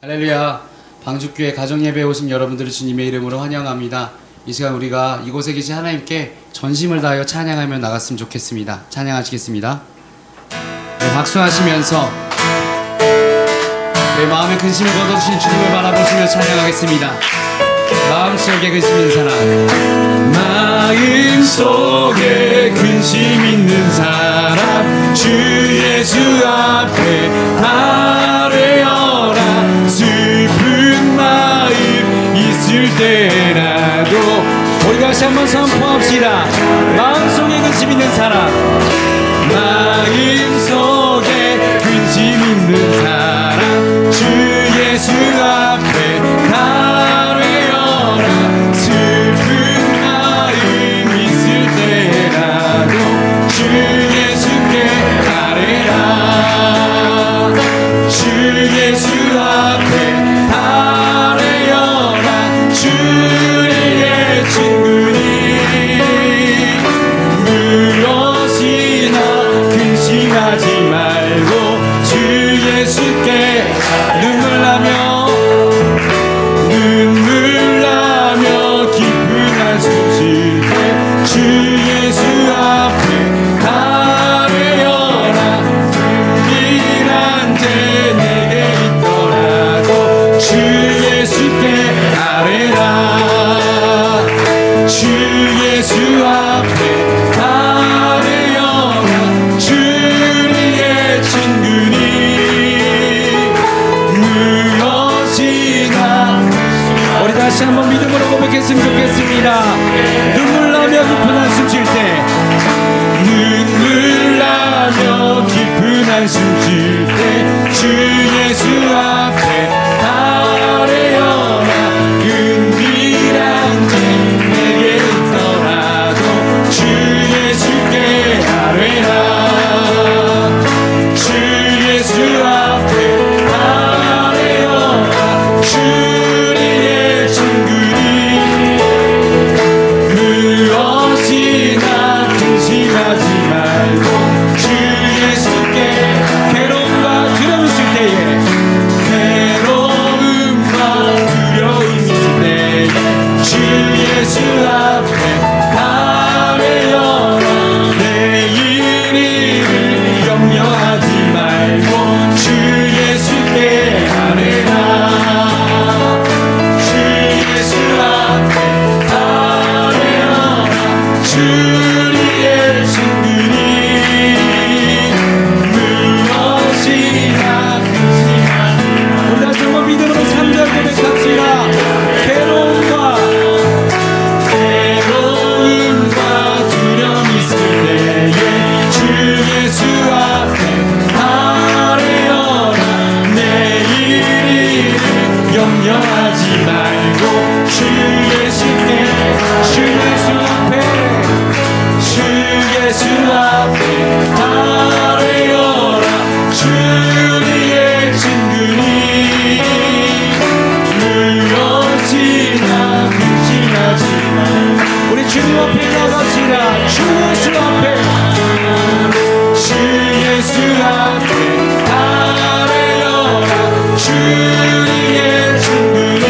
할렐루야. 방주교회 가정예배에 오신 여러분들을 주님의 이름으로 환영합니다. 이 시간 우리가 이곳에 계신 하나님께 전심을 다하여 찬양하며 나갔으면 좋겠습니다. 찬양하시겠습니다. 네, 박수하시면서 내 마음의 근심을 걷어주신 주님을 바라보시며 찬양하겠습니다. 마음속에 근심 있는 사람, 마음속에 근심 있는 사람, 주 예수 앞에 아뢰어라. 슬픈 마음 있을 때라도 우리 다시 한번 선포합시다. 마음속에 근심 있는 사람, 마음속에 근심 있는 사람, 주 예수 앞에 아뢰어라. 슬픈 마음 있을 때라도 주 예수께 아뢰라. 주 예수 앞에 아뢰어라. 주의 친구니 무엇이나 근심하지 말고 주 예수께 눈물 나며 깊은 한숨 쉴 때 주 예수 앞에 아뢰어라. 은밀한 죄 내게 있더라도 주 예수께 아뢰라. 주 예수 앞에 아뢰어라. 주의 친구니 무엇이나. 우리 다시 한번 믿음으로 고백했으면 좋겠습니다. 눈물 나며 깊은 한숨 쉴 때, 눈물 나며 깊은 한숨 쉴 때 주 예수 앞에 아뢰어라. 은밀한 죄 내게 있더라도 주 예수께 아뢰라. 주 예수 앞에 아뢰어라. 주의 친구니 무엇이나 근심하지 말고 주 예수께. 괴로움과 두려움 있을 때에, 괴로움과 두려움 있을 때에 주 예수 앞에 아뢰어라. 내일을 염려하지 말고 주 예수께 아뢰라. 주 예수 앞에 아뢰어라. 주의 친구니 무엇이나 근심하지. 우리 다시 한번 믿음으로 3절 고백합시다. 괴로움과 두려움 있을 때에 주 예수 앞에 아뢰어라. 내일을 염려하지 말고 주 예수께. 주 예수 앞에, 주 예수 앞에 아뢰어라. 주의 친구니 무엇이나 근심하지 말고. 우리 주님 앞에 나갑시다. 주 예수 앞에, 주 예수 앞에 아뢰어라. 주의 친구니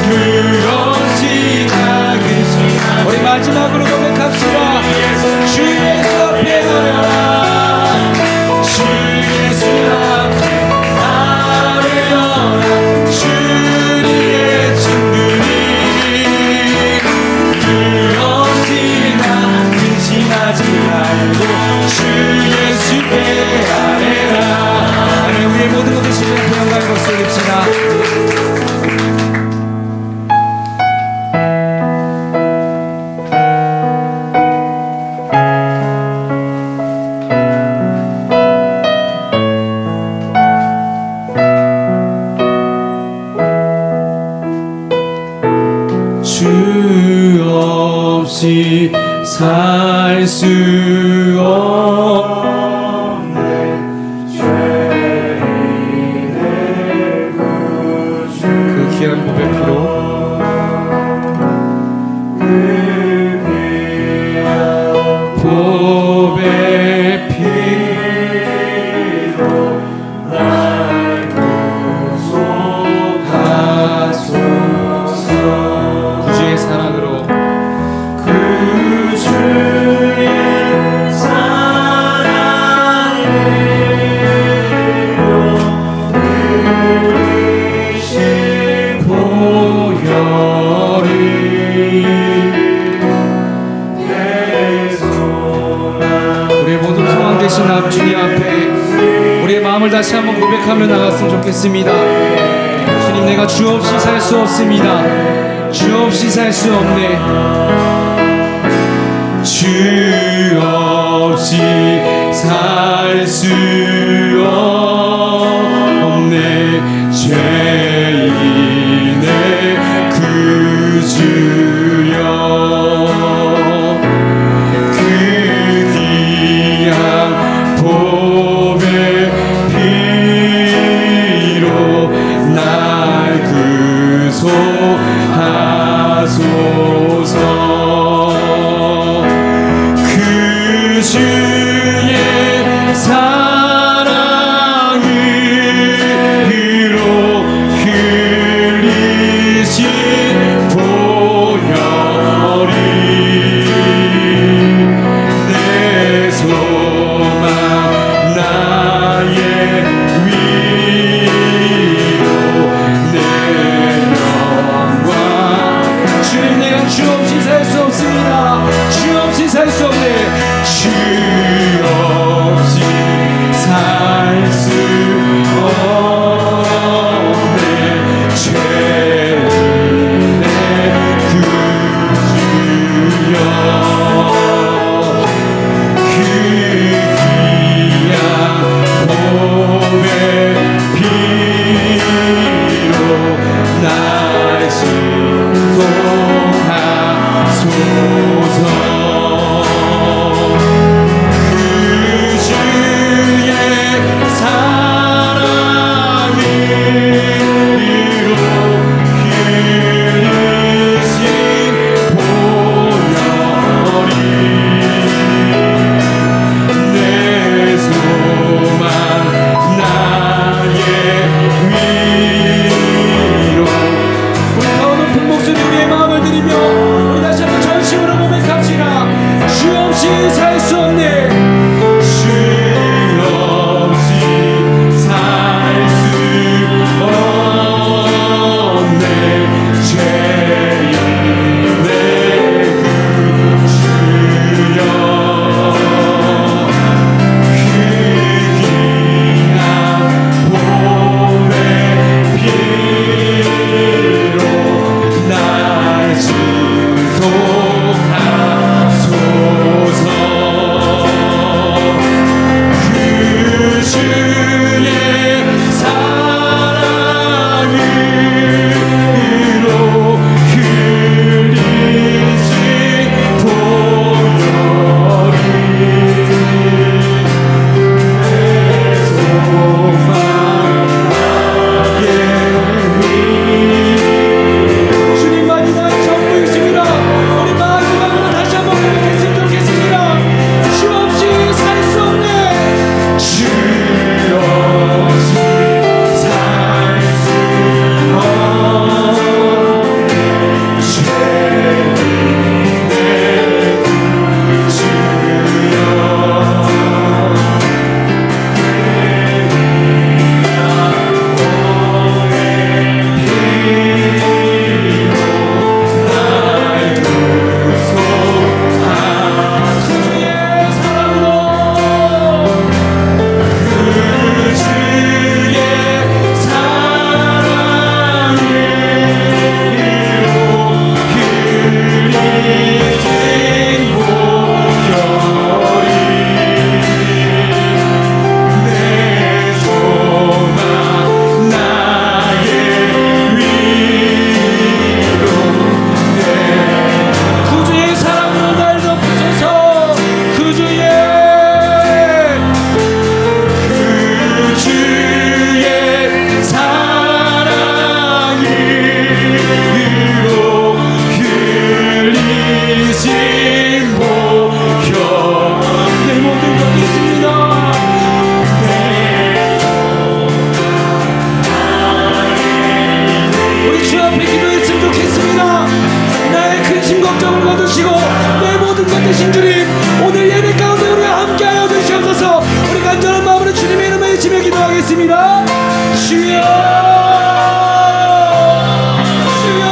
무엇이나 근심하지. 우리 마지막으로 고백합시다. 주 예수 앞에 아뢰어라. 주 예수 앞에 아뢰어라. 주의 친구니 무엇이나 근심하지 말고 주 예수께 아뢰라. 하나님, 우리의 모든 것을 주신 영광의 박수 올립시다. 주 없이 살 수 없네. 그 귀한 보배 피로, 보배 피로 날 한번 고백하며 나갔으면 좋겠습니다. 주님, 내가 주 없이 살 수 없습니다. 주 없이 살 수 없네. 주 없이 살 수 없네. 죄인의 구주여, 그 귀한 보배 피로 날 구속하소서. 그 주의 사랑으로 흘리신 보혈이 내 소망 나의 위로 내 영광. 주님, 내가 주 없이 살 수 없습니다. 주 없이 살 수 없네. 주 없이 살 수 없네. 죄인의 구주여, 그 귀한 보배 피로 날 신속하소서. 그 주의 사랑으로 흘리신 보혈이 내 소망 나의 위로. 우리 더 높은 목소리 우리의 마음을 드리며 우리 다시 한번 전심으로 고백합시다. 주 없이 살 수 없네. 주 없이 살 수 없네. 죄인의 구주여, 그 귀한 보배 피로 날 신속하소서. 그 주의 사랑으로 흘리신 보혈이 내 소망 나의 위. 주님, 마지막 전부이십니다. 우리 마지막으로 다시 한번 고백했으면 좋겠습니다. 주 없이 살 수 없네. 주 없이 살 수 없네. 죄인의 구주여, 구주의 사랑으로 날 덮으소서. 구주의 사랑으로 흘리신 보혈 내 모든 것 있습니다. 우리 주 앞에 기도했으면 좋겠습니다. 나의 근심 걱정을 거두시고 내 모든 것 되신 주님, 오늘 예배 가운데 우리와 함께하여 주시옵소서. 우리 간절한 마음으로 주님의 이름을 외치며 기도하겠습니다. 주여, 주여.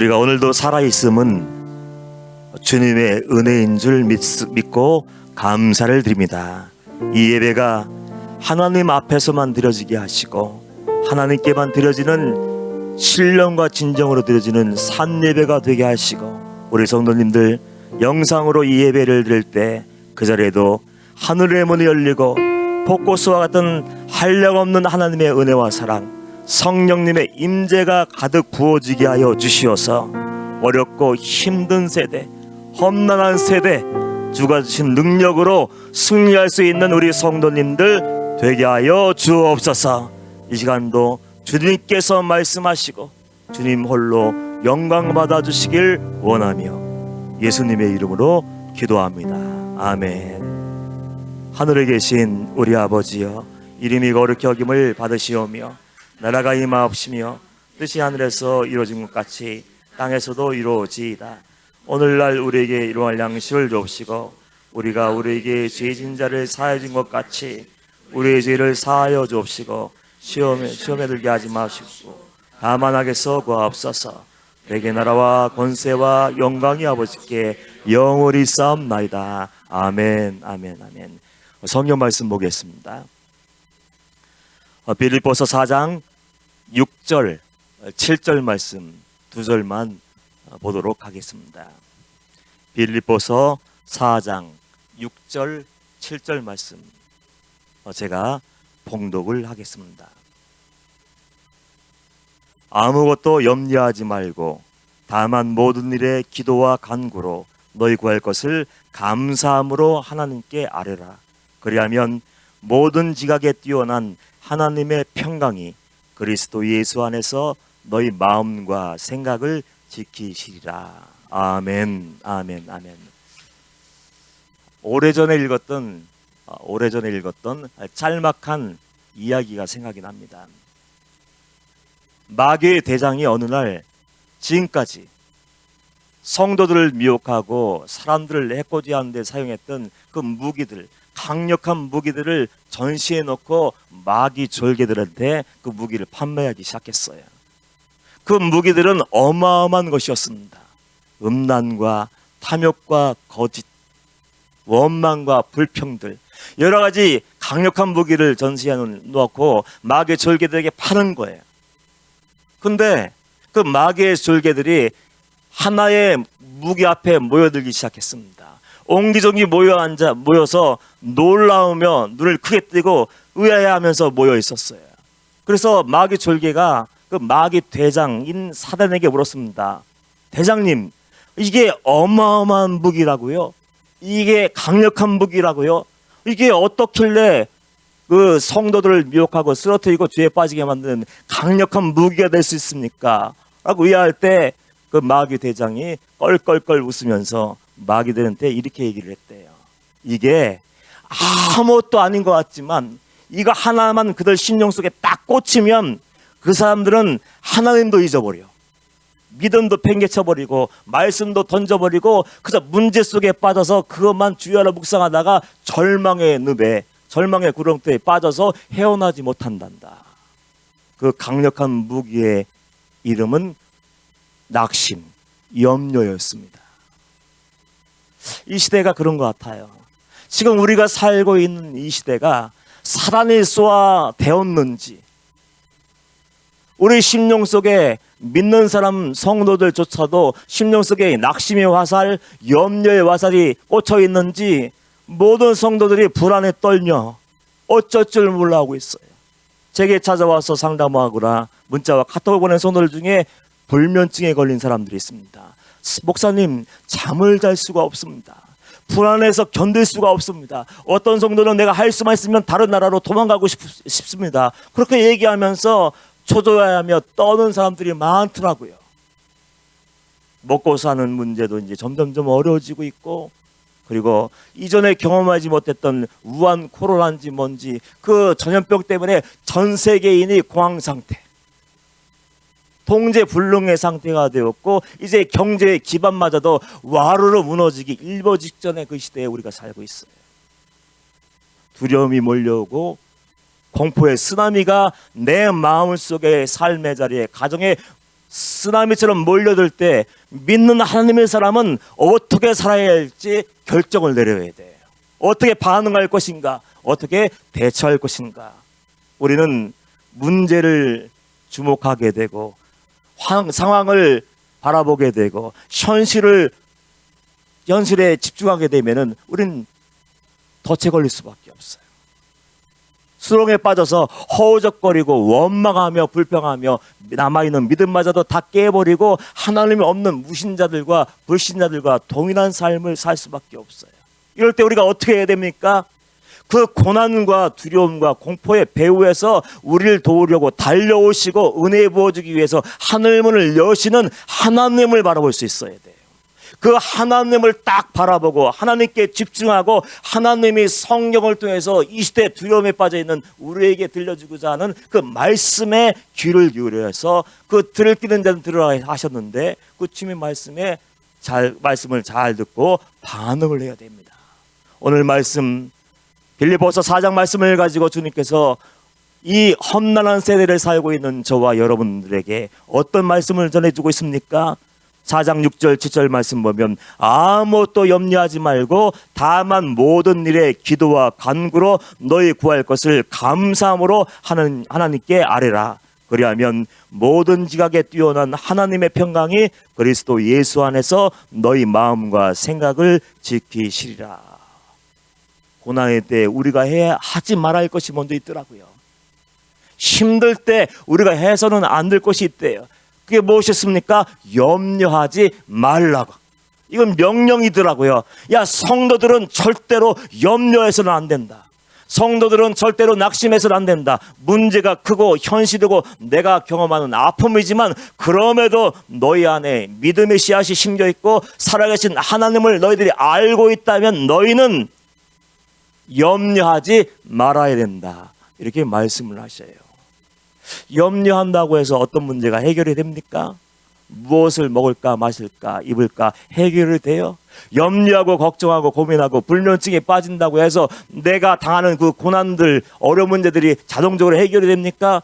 우리가 오늘도 살아있음은 주님의 은혜인 줄 믿고 감사를 드립니다. 이 예배가 하나님 앞에서만 드려지게 하시고 하나님께만 드려지는 신령과 진정으로 드려지는 산예배가 되게 하시고, 우리 성도님들 영상으로 이 예배를 드릴 때 그 자리에도 하늘의 문이 열리고 벚꽃과 같은 한량없는 하나님의 은혜와 사랑, 성령님의 임재가 가득 부어지게 하여 주시어서 어렵고 힘든 세대, 험난한 세대, 주가 주신 능력으로 승리할 수 있는 우리 성도님들 되게 하여 주옵소서. 이 시간도 주님께서 말씀하시고 주님 홀로 영광 받아 주시길 원하며 예수님의 이름으로 기도합니다. 아멘. 하늘에 계신 우리 아버지여, 이름이 거룩히 여김을 받으시오며 나라가 임하옵시며 뜻이 하늘에서 이루어진 것 같이 땅에서도 이루어지이다. 오늘날 우리에게 일용할 양식을 주옵시고 우리가 우리에게 죄진 자를 사하여 준 것 같이 우리의 죄를 사하여 주옵시고 시험에 들게 하지 마시고 다만 악에서 구하옵소서. 내게 나라와 권세와 영광이 아버지께 영원히 싸움나이다. 아멘, 아멘, 아멘. 성경 말씀 보겠습니다. 빌립보서 4장 6절, 7절 말씀 두 절만 보도록 하겠습니다. 빌립보서 4장 6절, 7절 말씀 제가 봉독을 하겠습니다. 아무것도 염려하지 말고 다만 모든 일에 기도와 간구로 너희 구할 것을 감사함으로 하나님께 아뢰라. 그리하면 모든 지각에 뛰어난 하나님의 평강이 그리스도 예수 안에서 너희 마음과 생각을 지키시리라. 아멘, 아멘, 아멘. 오래전에 읽었던 짤막한 이야기가 생각이 납니다. 마귀의 대장이 어느 날 지금까지 성도들을 미혹하고 사람들을 해코지하는 데 사용했던 그 무기들, 강력한 무기들을 전시해 놓고 마귀 졸개들한테 그 무기를 판매하기 시작했어요. 그 무기들은 어마어마한 것이었습니다. 음란과 탐욕과 거짓, 원망과 불평들, 여러 가지 강력한 무기를 전시해 놓고 마귀 졸개들에게 파는 거예요. 근데 그 마귀의 졸개들이 하나의 무기 앞에 모여들기 시작했습니다. 옹기종기 모여서 놀라우며 눈을 크게 뜨고 의아해하면서 모여 있었어요. 그래서 마귀 졸개가 그 마귀 대장인 사단에게 물었습니다. 대장님, 이게 어마어마한 무기라고요? 이게 강력한 무기라고요? 이게 어떻길래 그 성도들을 미혹하고 쓰러뜨리고 죄에 빠지게 만드는 강력한 무기가 될 수 있습니까? 라고 의아할 때 그 마귀 대장이 껄껄껄 웃으면서 마귀들한테 이렇게 얘기를 했대요. 이게 아무것도 아닌 것 같지만 이거 하나만 그들 심령 속에 딱 꽂히면 그 사람들은 하나님도 잊어버려, 믿음도 팽개쳐버리고 말씀도 던져버리고 그저 문제 속에 빠져서 그것만 주야로 묵상하다가 절망의 늪에, 절망의 구렁텅이에 빠져서 헤어나지 못한단다. 그 강력한 무기의 이름은 낙심, 염려였습니다. 이 시대가 그런 것 같아요. 지금 우리가 살고 있는 이 시대가 사단이 쏘아 대었는지, 우리 심령 속에 믿는 사람 성도들조차도 심령 속에 낙심의 화살, 염려의 화살이 꽂혀 있는지 모든 성도들이 불안에 떨며 어쩔 줄 몰라 하고 있어요. 제게 찾아와서 상담하거나 문자와 카톡을 보낸 성도들 중에 불면증에 걸린 사람들이 있습니다. 목사님, 잠을 잘 수가 없습니다. 불안해서 견딜 수가 없습니다. 어떤 성도는 내가 할 수만 있으면 다른 나라로 도망가고 싶습니다. 그렇게 얘기하면서 초조해하며 떠는 사람들이 많더라고요. 먹고 사는 문제도 이제 점점점 어려워지고 있고, 그리고 이전에 경험하지 못했던 우한 코로나인지 뭔지 그 전염병 때문에 전 세계인이 공황 상태, 통제불능의 상태가 되었고 이제 경제의 기반마저도 와르르 무너지기 일보 직전의 그 시대에 우리가 살고 있어요. 두려움이 몰려오고 공포의 쓰나미가 내 마음속의 삶의 자리에, 가정의 쓰나미처럼 몰려들 때 믿는 하나님의 사람은 어떻게 살아야 할지 결정을 내려야 돼요. 어떻게 반응할 것인가, 어떻게 대처할 것인가. 우리는 문제를 주목하게 되고 상황을 바라보게 되고 현실에 집중하게 되면은 우리는 덫에 걸릴 수밖에 없어요. 수렁에 빠져서 허우적거리고 원망하며 불평하며 남아있는 믿음마저도 다 깨버리고 하나님이 없는 무신자들과 불신자들과 동일한 삶을 살 수밖에 없어요. 이럴 때 우리가 어떻게 해야 됩니까? 그 고난과 두려움과 공포의 배후에서 우리를 도우려고 달려오시고 은혜 부어주기 위해서 하늘문을 여시는 하나님을 바라볼 수 있어야 돼요. 그 하나님을 딱 바라보고 하나님께 집중하고 하나님이 성경을 통해서 이 시대 두려움에 빠져있는 우리에게 들려주고자 하는 그 말씀에 귀를 기울여서 그 들을 끼는 자는 들으라 하셨는데 그 주님의 말씀을 잘 듣고 반응을 해야 됩니다. 오늘 말씀 빌립보서 4장 말씀을 가지고 주님께서 이 험난한 세대를 살고 있는 저와 여러분들에게 어떤 말씀을 전해주고 있습니까? 4장 6절 7절 말씀 보면 아무것도 염려하지 말고 다만 모든 일에 기도와 간구로 너희 구할 것을 감사함으로 하나님께 아뢰라. 그리하면 모든 지각에 뛰어난 하나님의 평강이 그리스도 예수 안에서 너희 마음과 생각을 지키시리라. 고난의 때 우리가 하지 말아야 할 것이 먼저 있더라고요. 힘들 때 우리가 해서는 안 될 것이 있대요. 그게 무엇이었습니까? 염려하지 말라고. 이건 명령이더라고요. 야, 성도들은 절대로 염려해서는 안 된다. 성도들은 절대로 낙심해서는 안 된다. 문제가 크고 현실이고 내가 경험하는 아픔이지만 그럼에도 너희 안에 믿음의 씨앗이 심겨 있고 살아계신 하나님을 너희들이 알고 있다면 너희는 염려하지 말아야 된다. 이렇게 말씀을 하셔요. 염려한다고 해서 어떤 문제가 해결이 됩니까? 무엇을 먹을까 마실까 입을까 해결이 돼요? 염려하고 걱정하고 고민하고 불면증에 빠진다고 해서 내가 당하는 그 고난들 어려운 문제들이 자동적으로 해결이 됩니까?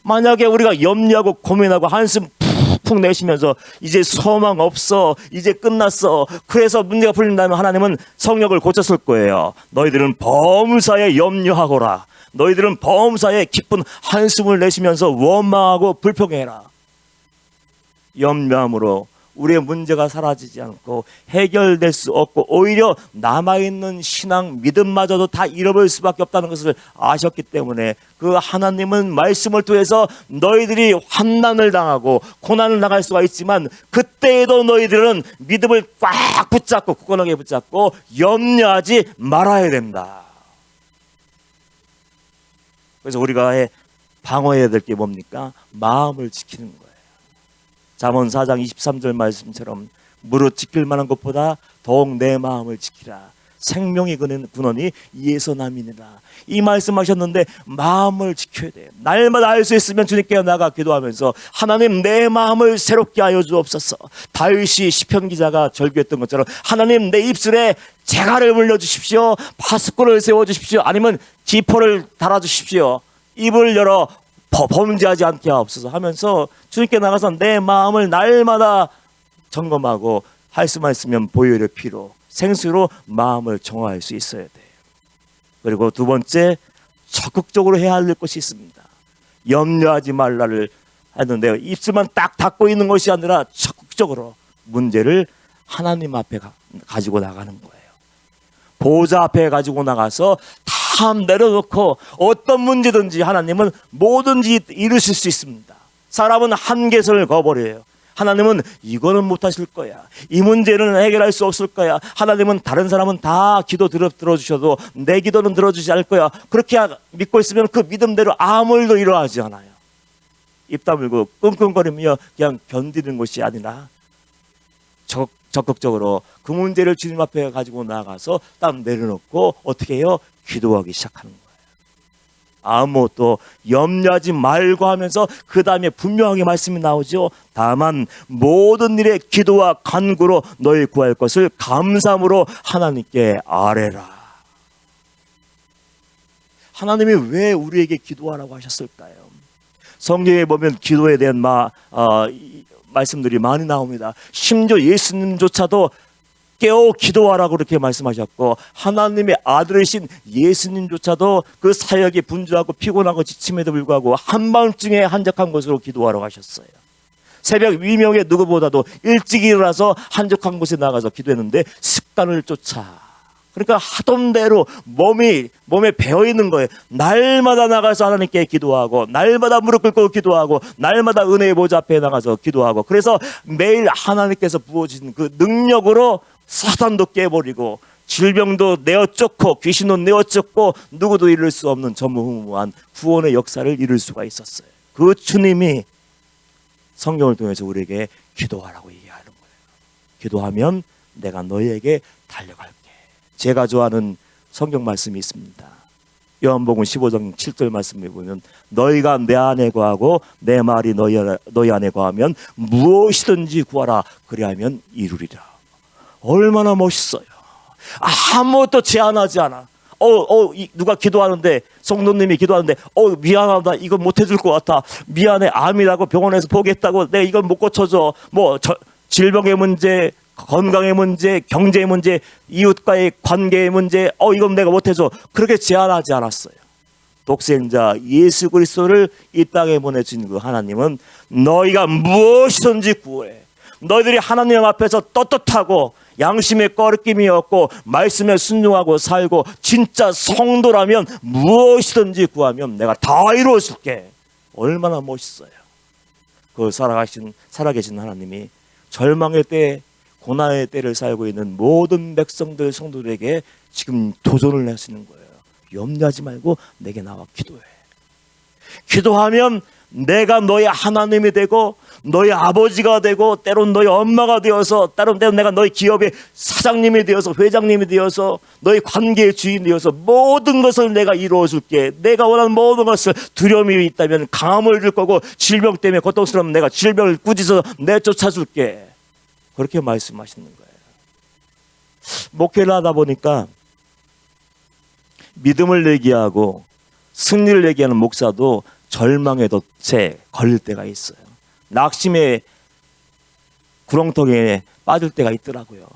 만약에 우리가 염려하고 고민하고 한숨 푹푹 내쉬면서 이제 소망 없어, 이제 끝났어, 그래서 문제가 풀린다면 하나님은 성령을 고쳤을 거예요. 너희들은 범사에 염려하거라. 너희들은 범사에 기쁜 한숨을 내쉬면서 원망하고 불평해라. 염려함으로 우리의 문제가 사라지지 않고 해결될 수 없고 오히려 남아있는 신앙 믿음마저도 다 잃어버릴 수밖에 없다는 것을 아셨기 때문에 그 하나님은 말씀을 통해서 너희들이 환난을 당하고 고난을 당할 수가 있지만 그때에도 너희들은 믿음을 꽉 붙잡고 굳건하게 붙잡고 염려하지 말아야 된다. 그래서 우리가 방어해야 될 게 뭡니까? 마음을 지키는 거예요. 잠언 4장 23절 말씀처럼 무릇 지킬 만한 것보다 더욱 내 마음을 지키라. 생명의 근원이 이에서 남이니라. 이 말씀하셨는데 마음을 지켜야 돼요. 날마다 알 수 있으면 주님께 나가 기도하면서 하나님 내 마음을 새롭게 하여 주옵소서. 다윗이 시편 기자가 절규했던 것처럼 하나님 내 입술에 재갈을 물려주십시오. 파수꾼을 세워주십시오. 아니면 지퍼를 달아주십시오. 입을 열어 범죄하지 않게 하옵소서 하면서 주님께 나가서 내 마음을 날마다 점검하고 할 수만 있으면 보혈의 피로 생수로 마음을 정화할 수 있어야 돼요. 그리고 두 번째 적극적으로 해야 할 것이 있습니다. 염려하지 말라를 했는데요. 입술만 딱 닫고 있는 것이 아니라 적극적으로 문제를 하나님 앞에 가지고 나가는 거예요. 보좌 앞에 가지고 나가서 다 내려놓고 어떤 문제든지 하나님은 뭐든지 이루실 수 있습니다. 사람은 한계선을 거버려요. 하나님은 이거는 못하실 거야. 이 문제는 해결할 수 없을 거야. 하나님은 다른 사람은 다 기도 들어주셔도 내 기도는 들어주지 않을 거야. 그렇게 믿고 있으면 그 믿음대로 아무 일도 일어나지 않아요. 입 다물고 끙끙거리며 그냥 견디는 것이 아니라 적극적으로 그 문제를 주님 앞에 가지고 나가서 딱 내려놓고 어떻게 해요? 기도하기 시작하는 거예요. 아무것도 염려하지 말고 하면서 그 다음에 분명하게 말씀이 나오죠. 다만 모든 일에 기도와 간구로 너희 구할 것을 감사함으로 하나님께 아뢰라. 하나님이 왜 우리에게 기도하라고 하셨을까요? 성경에 보면 기도에 대한 말씀들이 많이 나옵니다. 심지어 예수님조차도 깨어 기도하라고 그렇게 말씀하셨고, 하나님의 아들이신 예수님조차도 그 사역에 분주하고 피곤하고 지침에도 불구하고 한밤중에 한적한 곳으로 기도하라고 하셨어요. 새벽 위명에 누구보다도 일찍 일어나서 한적한 곳에 나가서 기도했는데 습관을 쫓아, 그러니까 하던 대로 몸에 배어있는 거예요. 날마다 나가서 하나님께 기도하고, 날마다 무릎 꿇고 기도하고, 날마다 은혜의 보좌 앞에 나가서 기도하고, 그래서 매일 하나님께서 부어주신 그 능력으로 사탄도 깨버리고, 질병도 내어쫓고, 귀신도 내어쫓고, 누구도 이룰 수 없는 전무후무한 구원의 역사를 이룰 수가 있었어요. 그 주님이 성경을 통해서 우리에게 기도하라고 얘기하는 거예요. 기도하면 내가 너희에게 달려갈게. 제가 좋아하는 성경 말씀이 있습니다. 요한복음 15장 7절 말씀에 보면, 너희가 내 안에 거하고 내 말이 너희 안에 거하면 무엇이든지 구하라, 그리하면 이루리라. 얼마나 멋있어요. 아무것도 제한하지 않아. 누가 기도하는데, 성도님이 기도하는데, 미안하다, 이거 못 해줄 것 같아, 미안해, 암이라고 병원에서 보겠다고, 내가 이걸 못 고쳐줘, 질병의 문제, 건강의 문제, 경제의 문제, 이웃과의 관계의 문제, 이건 내가 못해줘, 그렇게 제한하지 않았어요. 독생자 예수 그리스도를 이 땅에 보내준 그 하나님은 너희가 무엇이든지 구해. 너희들이 하나님 앞에서 떳떳하고 양심에 꺼리낌이 없고 말씀에 순종하고 살고 진짜 성도라면 무엇이든지 구하면 내가 다 이루어줄게. 얼마나 멋있어요. 그 살아계신 하나님이 절망의 때, 고난의 때를 살고 있는 모든 백성들, 성도들에게 지금 도전을 하시는 거예요. 염려하지 말고 내게 나와 기도해. 기도하면 내가 너의 하나님이 되고, 너의 아버지가 되고, 때론 너의 엄마가 되어서, 때론 내가 너의 기업의 사장님이 되어서, 회장님이 되어서, 너의 관계의 주인이 되어서 모든 것을 내가 이루어 줄게. 내가 원하는 모든 것을, 두려움이 있다면 강함을 줄 거고, 질병 때문에 고통스러우면 내가 질병을 꾸짖어 내쫓아 줄게. 그렇게 말씀하시는 거예요. 목회를 하다 보니까 믿음을 얘기하고 승리를 얘기하는 목사도 절망의 덫에 걸릴 때가 있어요. 낙심의 구렁텅이에 빠질 때가 있더라고요.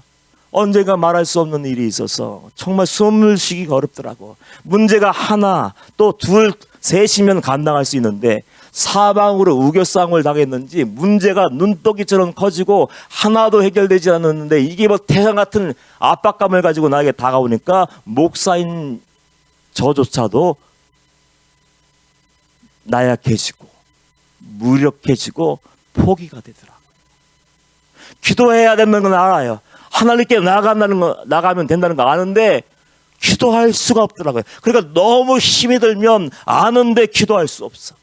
언젠가 말할 수 없는 일이 있어서 정말 숨을 쉬기가 어렵더라고. 문제가 하나, 또 둘, 셋이면 감당할 수 있는데 사방으로 우겨싸움을 당했는지 문제가 눈덩이처럼 커지고 하나도 해결되지 않았는데, 이게 태산 같은 압박감을 가지고 나에게 다가오니까 목사인 저조차도 나약해지고 무력해지고 포기가 되더라고요. 기도해야 되는 건 알아요. 하나님께 나가면 된다는 거 아는데 기도할 수가 없더라고요. 그러니까 너무 힘이 들면 아는데 기도할 수 없어.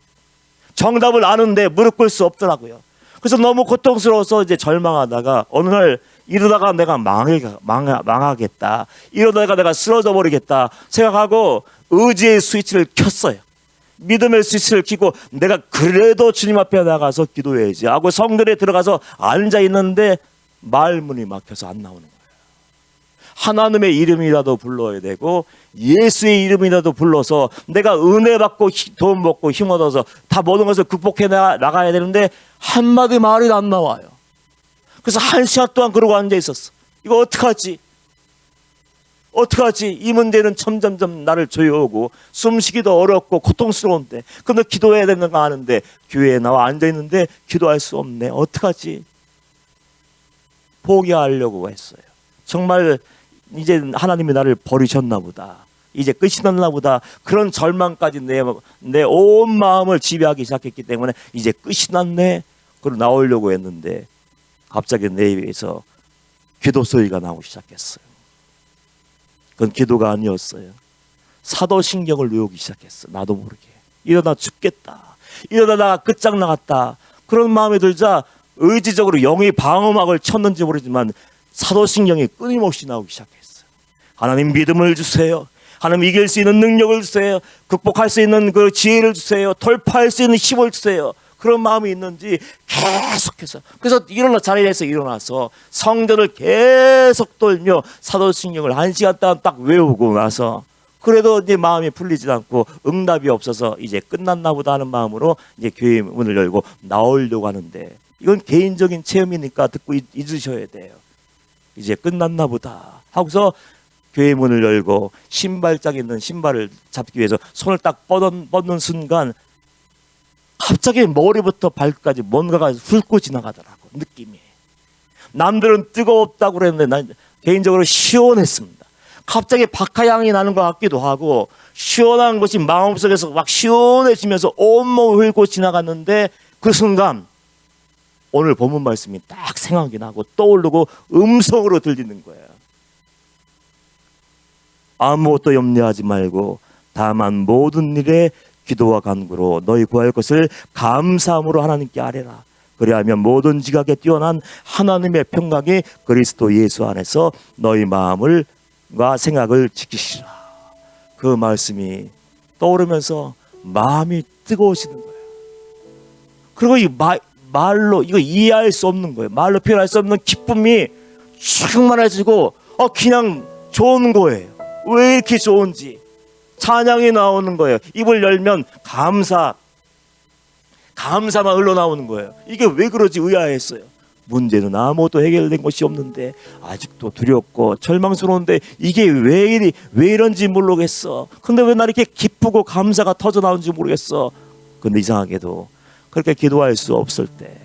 정답을 아는데 무릎 꿇을 수 없더라고요. 그래서 너무 고통스러워서 이제 절망하다가 어느 날 이러다가 내가 망하겠다, 이러다가 내가 쓰러져 버리겠다 생각하고 의지의 스위치를 켰어요. 믿음의 스위치를 켜고 내가 그래도 주님 앞에 나가서 기도해야지 하고 성전에 들어가서 앉아 있는데 말문이 막혀서 안 나오는 거예요. 하나님의 이름이라도 불러야 되고 예수의 이름이라도 불러서 내가 은혜 받고 돈 받고 힘 얻어서 다 모든 것을 극복해 나가야 되는데 한마디 말이 안 나와요. 그래서 1시간 동안 그러고 앉아 있었어. 이거 어떡하지? 이 문제는 점점점 나를 조여오고 숨쉬기도 어렵고 고통스러운데, 근데 기도해야 되는 거 아는데 교회에 나와 앉아 있는데 기도할 수 없네. 어떡하지? 포기하려고 했어요. 정말 이제 하나님이 나를 버리셨나 보다, 이제 끝이 났나 보다, 그런 절망까지 내 온 마음을 지배하기 시작했기 때문에 이제 끝이 났네, 그러고 나오려고 했는데 갑자기 내 입에서 기도 소리가 나오기 시작했어요. 그건 기도가 아니었어요. 사도신경을 외우기 시작했어. 나도 모르게. 이러다 죽겠다, 이러다 나 끝장나갔다, 그런 마음이 들자 의지적으로 영의 방어막을 쳤는지 모르지만 사도신경이 끊임없이 나오기 시작했어요. 하나님 믿음을 주세요. 하나님 이길 수 있는 능력을 주세요. 극복할 수 있는 그 지혜를 주세요. 돌파할 수 있는 힘을 주세요. 그런 마음이 있는지 계속해서, 그래서 자리에서 일어나서 성전을 계속 돌며 사도신경을 1시간 동안 딱 외우고 나서 그래도 이제 마음이 풀리지 않고 응답이 없어서 이제 끝났나 보다 하는 마음으로 이제 교회 문을 열고 나오려고 하는데, 이건 개인적인 체험이니까 듣고 잊으셔야 돼요. 이제 끝났나 보다 하고서 교회 문을 열고 신발장에 있는 신발을 잡기 위해서 손을 딱 뻗는 순간 갑자기 머리부터 발끝까지 뭔가가 훑고 지나가더라고. 느낌이. 남들은 뜨겁다고 그랬는데 난 개인적으로 시원했습니다. 갑자기 박하향이 나는 것 같기도 하고, 시원한 것이 마음속에서 막 시원해지면서 온몸을 훑고 지나갔는데, 그 순간 오늘 본문 말씀이 딱 생각이 나고 떠오르고 음성으로 들리는 거예요. 아무것도 염려하지 말고 다만 모든 일에 기도와 간구로 너희 구할 것을 감사함으로 하나님께 아뢰라. 그리하면 모든 지각에 뛰어난 하나님의 평강이 그리스도 예수 안에서 너희 마음과 생각을 지키시라. 그 말씀이 떠오르면서 마음이 뜨거워지는 거예요. 그리고 이 말로 이거 이해할 수 없는 거예요. 말로 표현할 수 없는 기쁨이 충만해지고 그냥 좋은 거예요. 왜 이렇게 좋은지 찬양이 나오는 거예요. 입을 열면 감사만 흘러나오는 거예요. 이게 왜 그러지 의아했어요. 문제는 아무것도 해결된 것이 없는데 아직도 두렵고 절망스러운데 이게 왜 이런지 모르겠어. 근데 왜 나 이렇게 기쁘고 감사가 터져 나오는지 모르겠어. 근데 이상하게도 그렇게 기도할 수 없을 때,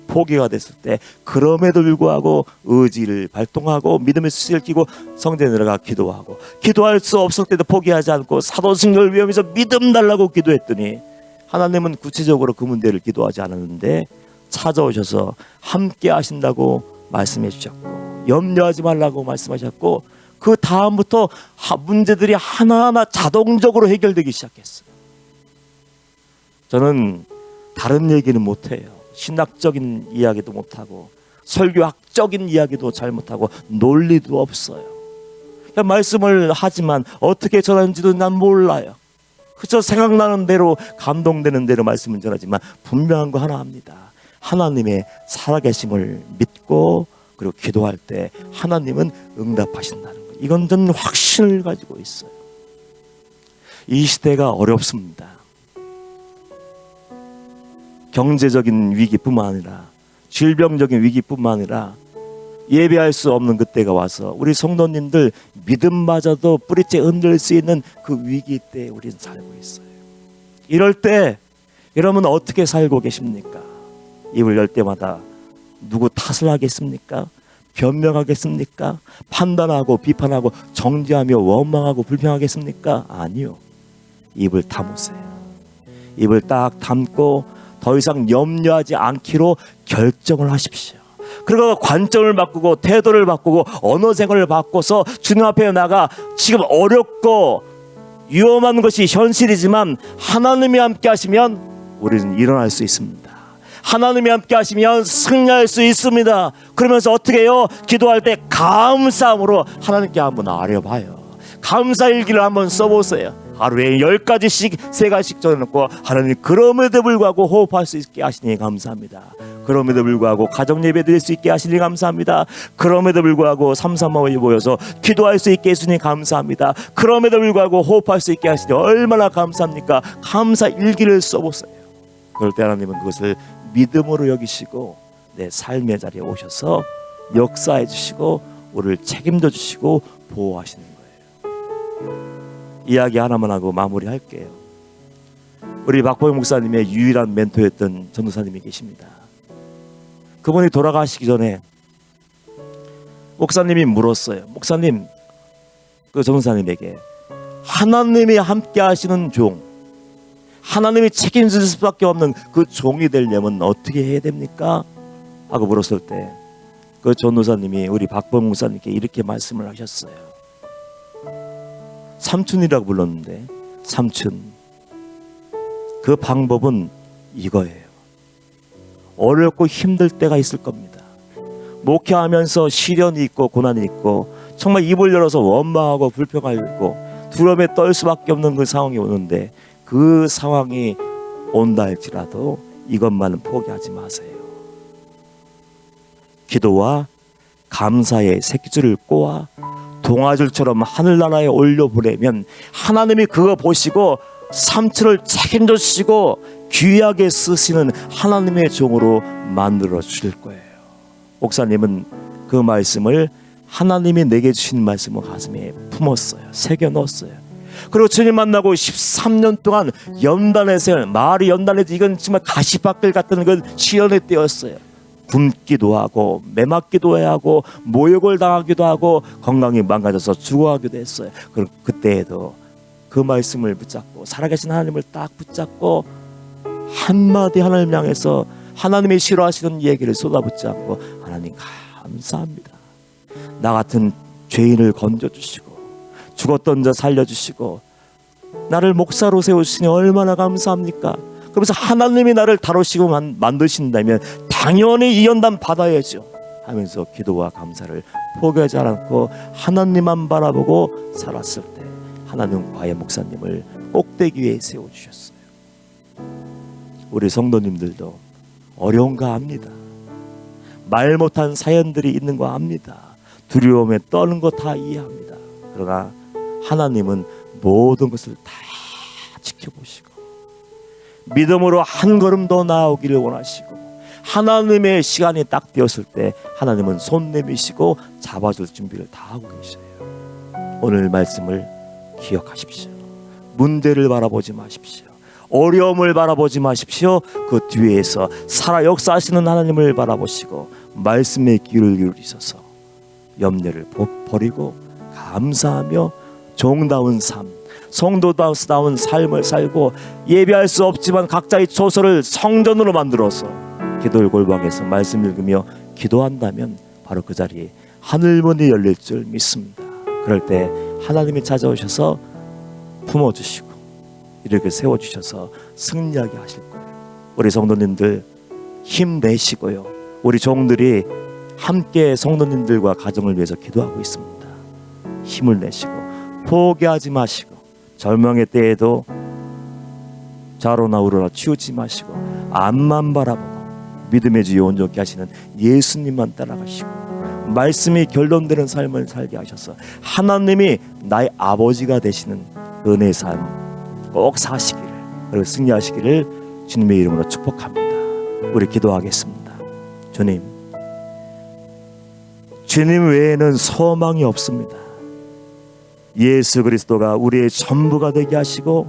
포기가 됐을 때, 그럼에도 불구하고 의지를 발동하고 믿음의 수시를 끼고 성전에 들어가 기도하고, 기도할 수 없을 때도 포기하지 않고 사도신경을 위하면서 믿음 달라고 기도했더니 하나님은 구체적으로 그 문제를 기도하지 않았는데 찾아오셔서 함께 하신다고 말씀해 주셨고, 염려하지 말라고 말씀하셨고, 그 다음부터 문제들이 하나하나 자동적으로 해결되기 시작했어요. 저는 다른 얘기는 못해요. 신학적인 이야기도 못하고 설교학적인 이야기도 잘 못하고 논리도 없어요. 그냥 말씀을 하지만 어떻게 전하는지도 난 몰라요. 그저 생각나는 대로 감동되는 대로 말씀을 전하지만 분명한 거 하나 합니다. 하나님의 살아계심을 믿고 그리고 기도할 때 하나님은 응답하신다는 거. 이건 저는 확신을 가지고 있어요. 이 시대가 어렵습니다. 경제적인 위기뿐만 아니라 질병적인 위기뿐만 아니라 예배할 수 없는 그때가 와서 우리 성도님들 믿음마저도 뿌리째 흔들 수 있는 그 위기 때에 우리는 살고 있어요. 이럴 때 여러분 어떻게 살고 계십니까? 입을 열 때마다 누구 탓을 하겠습니까? 변명하겠습니까? 판단하고 비판하고 정죄하며 원망하고 불평하겠습니까? 아니요. 입을 다무세요. 입을 딱 담고 더 이상 염려하지 않기로 결정을 하십시오. 그리고 관점을 바꾸고 태도를 바꾸고 언어생활을 바꿔서 주님 앞에 나가 지금 어렵고 위험한 것이 현실이지만 하나님이 함께 하시면 우리는 일어날 수 있습니다. 하나님이 함께 하시면 승리할 수 있습니다. 그러면서 어떻게 해요? 기도할 때 감사함으로 하나님께 한번 아뢰봐요. 감사일기를 한번 써보세요. 하루에 10가지씩 3가지씩 적어놓고 하나님 그럼에도 불구하고 호흡할 수 있게 하시니 감사합니다. 그럼에도 불구하고 가정 예배 드릴 수 있게 하시니 감사합니다. 그럼에도 불구하고 삼삼오오에 모여서 기도할 수 있게 해주니 감사합니다. 그럼에도 불구하고 호흡할 수 있게 하시니 얼마나 감사합니까? 감사 일기를 써보세요. 그럴 때 하나님은 그것을 믿음으로 여기시고 내 삶의 자리에 오셔서 역사해 주시고 우리를 책임져 주시고 보호하시는 거예요. 이야기 하나만 하고 마무리할게요. 우리 박보영 목사님의 유일한 멘토였던 전도사님이 계십니다. 그분이 돌아가시기 전에 목사님이 물었어요. 목사님, 그 전도사님에게 하나님이 함께 하시는 종, 하나님이 책임질 수밖에 없는 그 종이 되려면 어떻게 해야 됩니까? 하고 물었을 때 그 전도사님이 우리 박보영 목사님께 이렇게 말씀을 하셨어요. 삼촌이라고 불렀는데, 삼촌, 그 방법은 이거예요. 어렵고 힘들 때가 있을 겁니다. 목회하면서 시련이 있고 고난이 있고 정말 입을 열어서 원망하고 불평하고 두려움에 떨 수밖에 없는 그 상황이 오는데, 그 상황이 온다 할지라도 이것만은 포기하지 마세요. 기도와 감사의 새끼줄을 꼬아 동아줄처럼 하늘나라에 올려보내면 하나님이 그거 보시고 삼촌을 책임져 주시고 귀하게 쓰시는 하나님의 종으로 만들어 주실 거예요. 목사님은 그 말씀을 하나님이 내게 주신 말씀을 가슴에 품었어요. 새겨 넣었어요. 그리고 주님 만나고 13년 동안 연단에서 말이 연단해도 이건 정말 가시밭길 같은 건 시련의 때였어요. 굶기도 하고 매맞기도 해야 하고 모욕을 당하기도 하고 건강이 망가져서 죽어가기도 했어요. 그때에도 그 말씀을 붙잡고 살아계신 하나님을 딱 붙잡고 한마디 하나님 향해서 하나님이 싫어하시는 얘기를 쏟아붓지 않고 하나님 감사합니다. 나 같은 죄인을 건져주시고 죽었던 자 살려주시고 나를 목사로 세우시니 얼마나 감사합니까? 그러면서 하나님이 나를 다루시고 만드신다면 당연히 이 연단 받아야죠 하면서 기도와 감사를 포기하지 않고 하나님만 바라보고 살았을 때 하나님 과연 목사님을 꼭대기 위에 세워주셨어요. 우리 성도님들도 어려운 거 압니다. 말 못한 사연들이 있는 거 압니다. 두려움에 떠는 거 다 이해합니다. 그러나 하나님은 모든 것을 다 지켜보시고 믿음으로 한 걸음 더 나아오기를 원하시고 하나님의 시간이 딱 되었을 때 하나님은 손 내미시고 잡아줄 준비를 다 하고 계셔요. 오늘 말씀을 기억하십시오. 문제를 바라보지 마십시오. 어려움을 바라보지 마십시오. 그 뒤에서 살아 역사하시는 하나님을 바라보시고 말씀에 귀를 기울이셔서 염려를 버리고 감사하며 종다운 삶, 성도다운 삶을 살고 예배할 수 없지만 각자의 초소를 성전으로 만들어서 기도를 골방에서 말씀 읽으며 기도한다면 바로 그 자리에 하늘문이 열릴 줄 믿습니다. 그럴 때 하나님이 찾아오셔서 품어주시고 이렇게 세워주셔서 승리하게 하실 거예요. 우리 성도님들 힘내시고요. 우리 종들이 함께 성도님들과 가정을 위해서 기도하고 있습니다. 힘을 내시고 포기하지 마시고 절망의 때에도 좌로나 우로나 치우지 마시고 앞만 바라보고 믿음의 주 온전케 하시는 예수님만 따라가시고 말씀이 결론되는 삶을 살게 하셔서 하나님이 나의 아버지가 되시는 은혜의 삶 꼭 사시기를 그리고 승리하시기를 주님의 이름으로 축복합니다. 우리 기도하겠습니다. 주님 외에는 소망이 없습니다. 예수 그리스도가 우리의 전부가 되게 하시고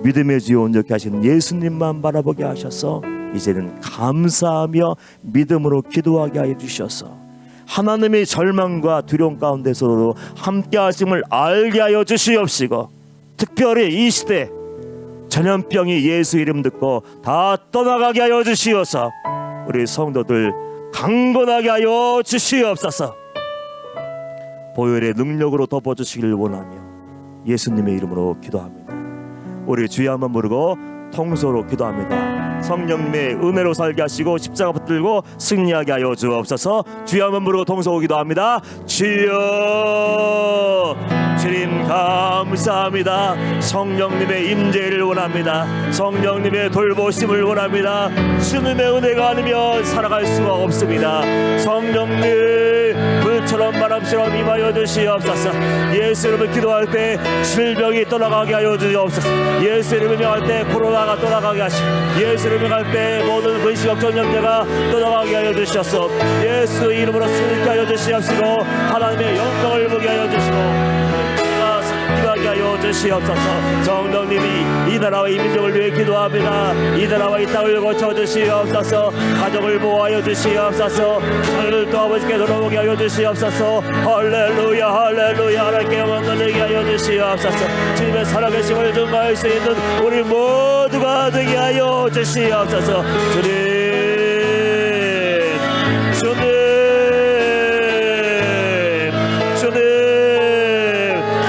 믿음의 주 온전케 하시는 예수님만 바라보게 하셔서 이제는 감사하며 믿음으로 기도하게 하여 주셔서 하나님의 절망과 두려움 가운데서도 함께 하심을 알게 하여 주시옵시고 특별히 이 시대 전염병이 예수 이름 듣고 다 떠나가게 하여 주시옵소서. 우리 성도들 강건하게 하여 주시옵소서. 보혈의 능력으로 덮어주시기를 원하며 예수님의 이름으로 기도합니다. 우리 주여 한번 부르고 통소로 기도합니다. 성령님의 은혜로 살게 하시고 십자가 붙들고 승리하게 하여 주옵소서. 주여 한번 부르고 통소 기도합니다. 주여 주님 감사합니다. 성령님의 임재를 원합니다. 성령님의 돌보심을 원합니다. 주님의 은혜가 아니면 살아갈 수가 없습니다. 성령님 불처럼 바람처럼 임하여 주시옵소서. 예수 이름을 기도할 때 질병이 떠나가게 하여 주시옵소서. 예수 이름을 명할 때 코로나가 떠나가게 하시고 예수 이름을 할 때 모든 근시각 전염제가 떠나가게 하여 주시옵소서. 예수 이름으로 승리케 하여 주시옵시고 하나님의 영광을 보게 하여 주시고 승리하게 하여 주시옵소서. 성령님이 이 나라와 이 민족을 위해 기도합니다. 이 나라와 이 땅을 고쳐 주시옵소서. 가정을 보호하여 주시옵소서. 저희를 또 아버지께 돌아오게 하여 주시옵소서. 할렐루야 할렐루야 하나님께 영광 돌리게 하여 주시옵소서. 주님의 살아계심을 증거할 수 있는 우리 모두가 되게 하여 주시옵소서. 주님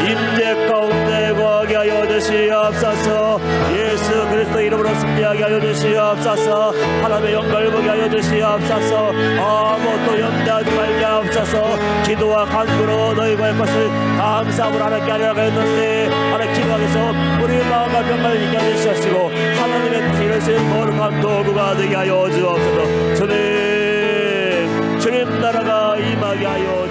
임재 가운데 거하게 하여 주시옵소서. 예수 그리스도 이름으로 승리하게 하여 주시옵소서. 하나님의 영광을 보게 하여 주시옵소서. 아무것도 염려하지 말게 하옵소서. 기도와 간구로 너희가 것을 감사함으로 하나님께 하려고 했는데 하나님 기도하셔서 우리 마음과 병만을 있게 하시옵시고 하나님의 뜻을 쓰는 거룩한 도구가 되게 하여 주옵소서. 주님 나라가 임하게 하여